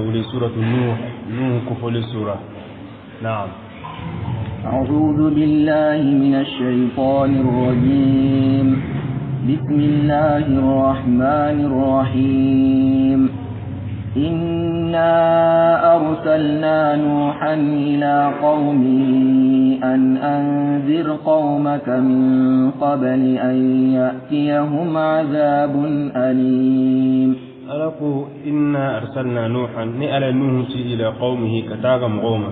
ولسورة نوح كفل السورة. نعم. أعوذ بالله من الشيطان الرجيم. بسم الله الرحمن الرحيم. إنا أرسلنا نوحا إلى قومه أن أنذر قومك من قبل أن يأتيهم عذاب أليم. ألقوا إنا أرسلنا نوحا نأل نوح إلى قومه كتاغم قومه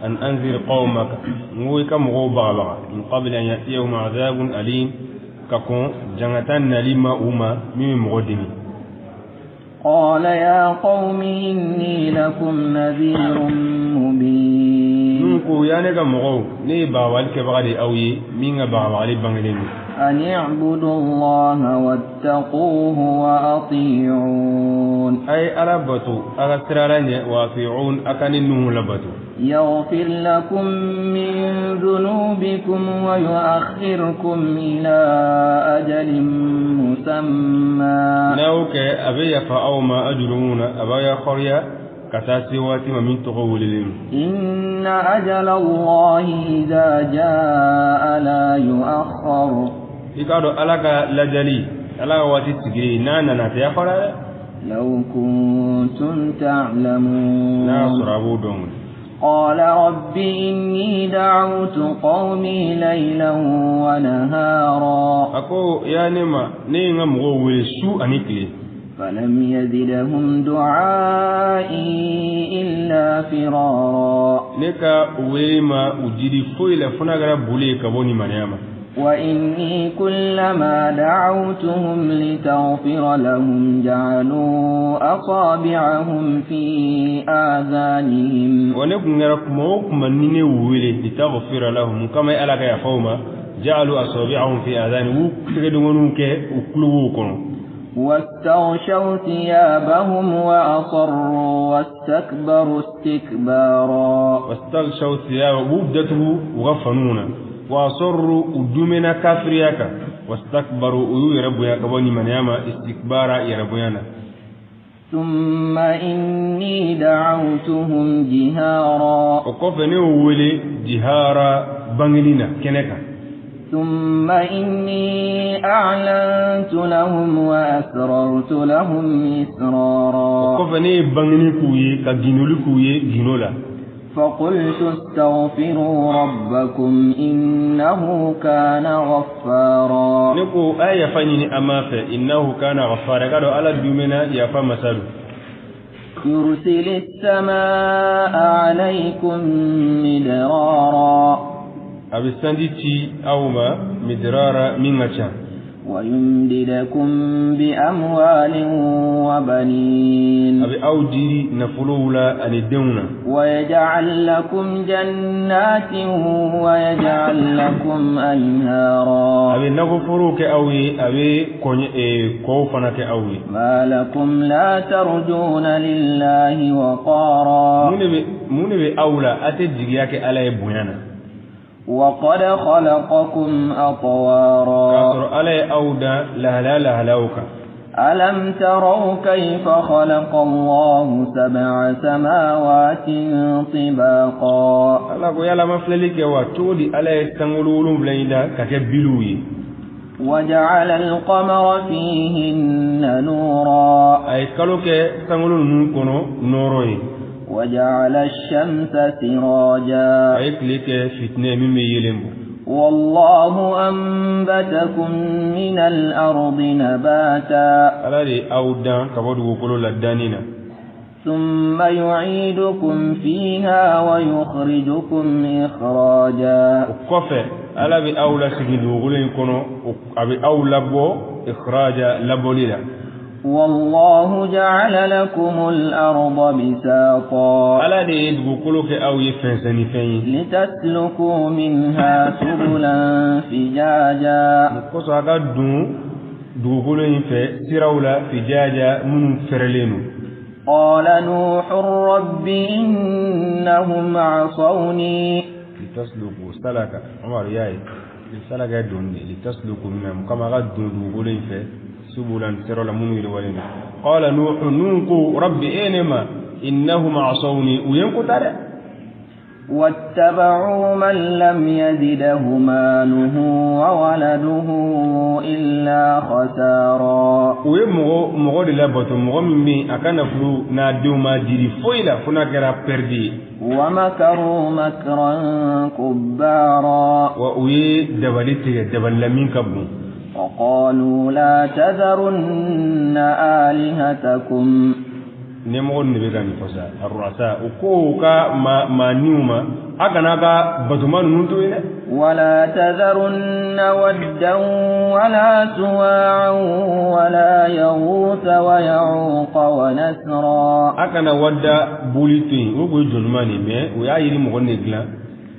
أن أنذر قومك مويك مغوبا من قبل أن يأتيهم عذاب أليم ككون جنتان لما أما من مغدمي. قال يا قوم إني لكم نذير مبين. نوكو يانك مغو ني باوالك بغدي أوي مين باوالي بغدي أن اعبدوا الله واتقوه وأطيعون. أي أربطوا أغسرارين وأطيعون أكن النوم لبطوا. يغفر لكم من ذنوبكم ويؤخركم إلى أجل مسمى. نوك أبي فأوما أجرون أبي خريا كتاسي واتما من تقول لهم. إن أجل الله إذا جاء لا يؤخر. إكادو ألاك لجلي ألاك واتي تجري نانا نتيخر. لو كنتم تعلمون. ناصر أبو دوم. قال رب إني دعوت قومي ليلا ونهارا. أكو يا نما نيغا مغول سوء أنيكلي. فلم يزدهم دعائي إلا فرارا. نكا ويما وجدي فويل فنغرا بولي كبوني منياما. وإني كلما دعوتهم لتغفر لهم جعلوا أصابعهم في آذانهم. ونكون نركموك من نويل لتغفر لهم كما ألاك يا فوما جعلوا أصابعهم في آذانهم وكذلك وكلوكم. واستغشوا ثيابهم وأصروا واستكبروا استكبارا. واستغشوا ثيابهم وبدته وغفنونا وأصروا أدومنا كافرياك واستكبروا يربويا كبوني منياما استكبارا يربويانا. ثم إني دعوتهم جهارا. وقفني ولي جهارا بانغلينا كنكا. ثم إني أعلنت لهم وأسررت لهم إسرارا. وقفني بانغني كوي كجنولي كوي جنولا. فقلت استغفروا ربكم إنه كان غفارا. نكو آية فانيني أمافة إنه كان غفارا قالوا على الدومنا يفا مسالو. يرسل السماء عليكم مدرارا. أبي سندتي أوما مدرارا مينغتشا. ويمددكم بأموال وبنين. أبي أوديري نفلولا أن الدونا. ويجعل لكم جنات ويجعل لكم أنهارا. أبي نغفروك أوي أبي كوفنك أوي. ما لكم لا ترجون لله وقارا. مني أولى أتجيك على بنيانا. وقد خلقكم أطوارا. كسر علي أودا لهلاوك. ألم تروا كيف خلق الله 7 سماوات طباقا. الله يلا مفللك وتودي على استنغلولم بليندا كتبلوي. وجعل القمر فيهن نورا. أي كلوك استنغلولم كونو نوروي. وجعل الشمس سراجا. أي كليك فتنة مما يلمو. والله أنبتكم من الأرض نباتا. الذي أودان كبدو كلو لدانينا. ثم يعيدكم فيها ويخرجكم إخراجا. وكفى الذي أولى سجدو غلين كونو أبي أولى بو إخراجا لبوليلا. والله جعل لكم الأرض بساطا. الذي يدعو كلوك أو يفنسني فين. لتسلكوا منها سبلا فجاجا. مكوسا دو غلين في سراولا فجاجا من فرلينو. قال نوح رب إنهم عصوني. لتسلكوا سلك عمر ياي سلك دون لتسلكوا منهم كما غد دو غلين في سبلا سراولا من يرولين. قال نوح نونكو ربي إنما إنهم عصوني وينكتر واتبعوا من لم يزده ماله وولده إلا خسارا ومغور لبطو مغم بي أكان فلو نادو ما جري فويلة فنكرا بردي ومكروا مكرا كبارا وأوي دبلتك دبل لمن كبو وقالوا لا تذرن آلهتكم نمغون نبغاني فسا الرؤساء وكوكا ما نيوما أكناكا بطمان ننتوين ولا تذرن ودا ولا سواعا ولا يغوث ويعوق ونسرا أكنا ودا بوليتين وكوي جنماني مي ويأيري مغون نغلا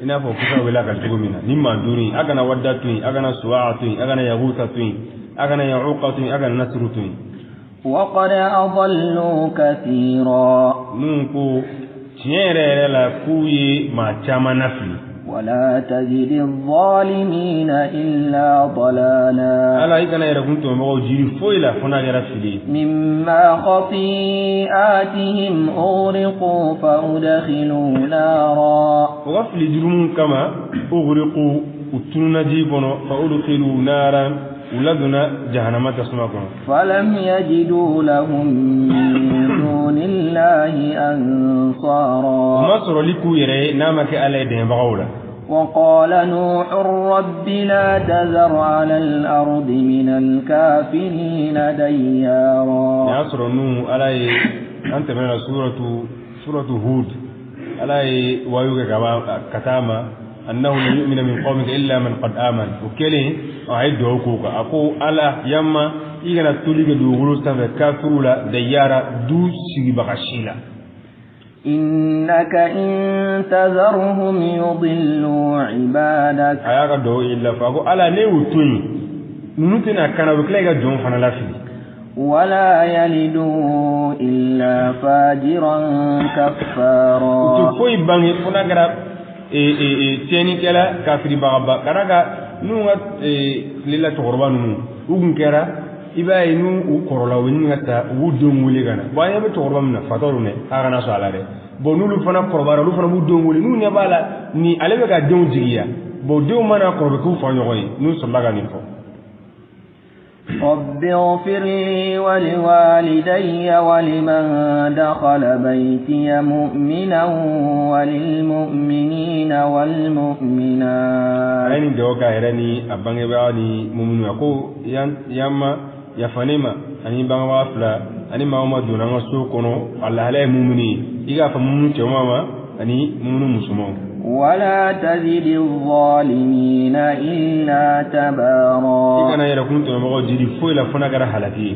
إنا فوكسا ولا كالتغمينا نما دوني أكنا ودا توين أكنا سواعا توين أكنا يغوث توين أكنا يعوق توين أكنا نسر توين وقد أضلوا كثيرا نونكو تيري لا كوي ما تشاما نفلي ولا تجد الظالمين إلا ضلالا ألا إيكنا يركنتم مغو جيري فويلا فنا يرفلي مما خطيئاتهم أغرقوا فأدخلوا نارا وغفل جرمون كما أغرقوا وتنون جيبنا فأدخلوا نارا ولدنا جهنم تسمعكم فلم يجدوا لهم من دون الله أنصارا وما سر لكو يري نامك على دين بغولا وقال نوح رب لا تذر على الأرض من الكافرين ديارا ياسر نوح على أنت من سورة هود على ويوك كتاما أنه لا يؤمن من قومك إلا من قد آمن وكله أعيد حقوق أقول ألا يما إذا تولي دوغلو سافر كافرولا ديارا دو سيغي بغشيلا إنك إن تذرهم يضلوا عبادك أياك دو إلا فأقول ألا نيو توي ننتنا كان وكلايك جون فانا لافلي ولا يلدوا إلا فاجرا كفارا وتفوي باني فنقرأ tieni kala kafiri bagaba karaga nunga lila togorba nunu ugun kera ibai nu u korola wini ngata u dongule gana banya be togorba mna fatoru ne aga na sala de bonulu fana korbara lu fana bu dongule nu ne bala ni alebe ga don jigiya bo do mana korbe ku fa nyoy nu sallaga ni fo رب اغفر لي ولوالدي ولمن دخل بيتي مؤمنا وللمؤمنين والمؤمنات أين دوكا هرني أبانغ باني مؤمن يقول ياما يفنما أني بانغ فلا أني ما هو دونا سوكونو الله عليه مؤمني إذا فمؤمن تماما أني مؤمن مسلم ولا تزد الظالمين إلا تبارا إذا أنا يركون تمام جدي فويلا فنا كره حلقي